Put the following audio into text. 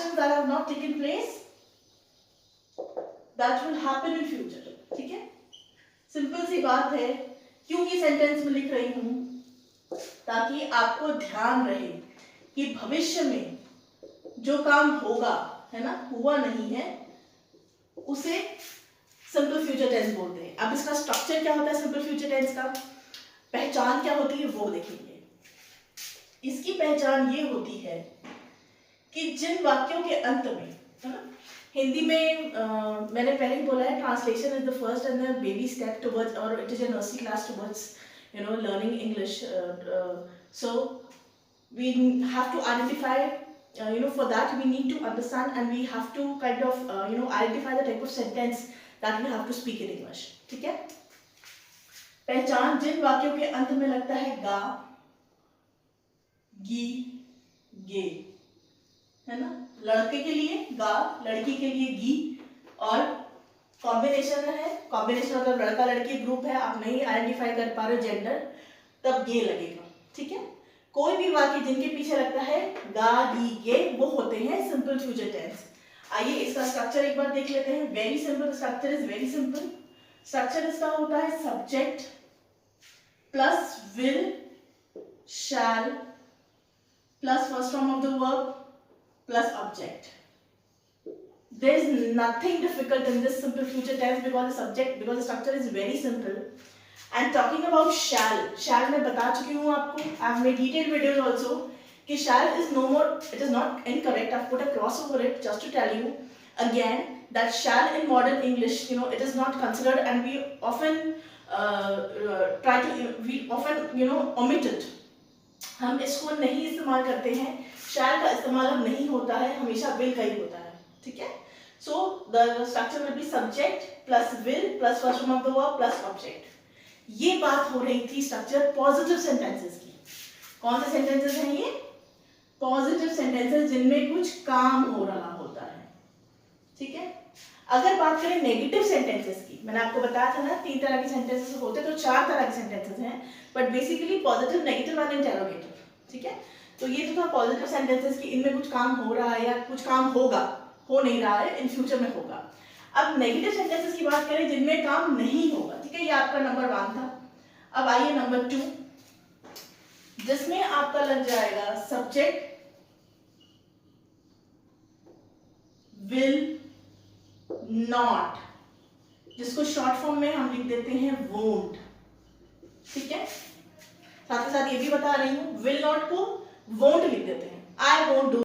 actions that have not taken place that will happen in future. ठीक है, simple सी बात है। क्यों ये सेंटेंस में लिख रही हूं, ताकि आपको ध्यान रहे कि भविष्य में जो काम होगा, है ना, हुआ नहीं है, उसे सिंपल फ्यूचर टेंस बोलते हैं। अब इसका स्ट्रक्चर क्या होता है सिंपल फ्यूचर टेंस का, पहचान क्या होती है वो देखेंगे। इसकी पहचान ये होती है कि जिन वाक्यों के अंत में, है ना, हिंदी में मैंने पहले ही बोला है, translation is the first and the baby step towards, और it is a nursery class towards learning English. So we have to identify, for that we need to understand and we have to kind of identify the type of sentence that we have to speak in English. ठीक है, पहचान जिन वाक्यों के अंत में लगता है गा, गी, गे, है ना, लड़के के लिए गा, लड़की के लिए गी, और कॉम्बिनेशन है, कॉम्बिनेशन मतलब लड़का लड़की ग्रुप है, आप नहीं आइडेंटिफाई कर पा रहे जेंडर, तब गे लगेगा। ठीक है, कोई भी वाक्य जिनके पीछे लगता है गा, गी, गे, वो होते हैं सिंपल फ्यूचर टेंस। आइए इसका स्ट्रक्चर एक बार देख लेते हैं। Very simple, structure is very simple. Structure इसका होता है subject plus will, shell plus first form of the verb plus object. There is nothing difficult in this simple future tense because the structure is very simple. And talking about shall मैं बता चुकी हूँ आपको, I have made detailed videos also, कि shall is no more, it is not incorrect. I've put a cross over it just to tell you again that shall in modern English, it is not considered, and we often omit it. हम इसको नहीं इस्तेमाल करते हैं, shall का इस्तेमाल अब नहीं होता है, हमेशा will का ही होता है। ठीक है, so the structure will be subject plus will plus first form of the verb plus object. ये बात हो रही थी स्ट्रक्चर पॉजिटिव सेंटेंसेस की। कौन से सेंटेंसेस हैं ये? पॉजिटिव सेंटेंसेस जिनमें कुछ काम हो रहा होता है। ठीक है, अगर बात करें नेगेटिव सेंटेंसेस की, मैंने आपको बताया था ना 3 तरह के सेंटेंसेस होते हैं, तो 4 तरह के सेंटेंसेस हैं, but basically positive, negative and interrogative. ठीक है, तो ये तो था पॉजिटिव सेंटेंसेस की, इनमें कुछ काम हो रहा है या कुछ काम होगा, हो नहीं रहा है, इन फ्यूचर में होगा। अब नेगेटिव सेंटेंसेस की बात करें जिनमें काम नहीं होगा। ठीक है, ये आपका नंबर 1 था। अब आइए नंबर 2, जिसमें आपका लग जाएगा सब्जेक्ट विल नॉट, जिसको शॉर्ट फॉर्म में हम लिख देते हैं वोंट। ठीक है, साथ ही साथ ये भी बता रही हूं, विल नॉट को वोंट लिख देते हैं, आई वोंट डू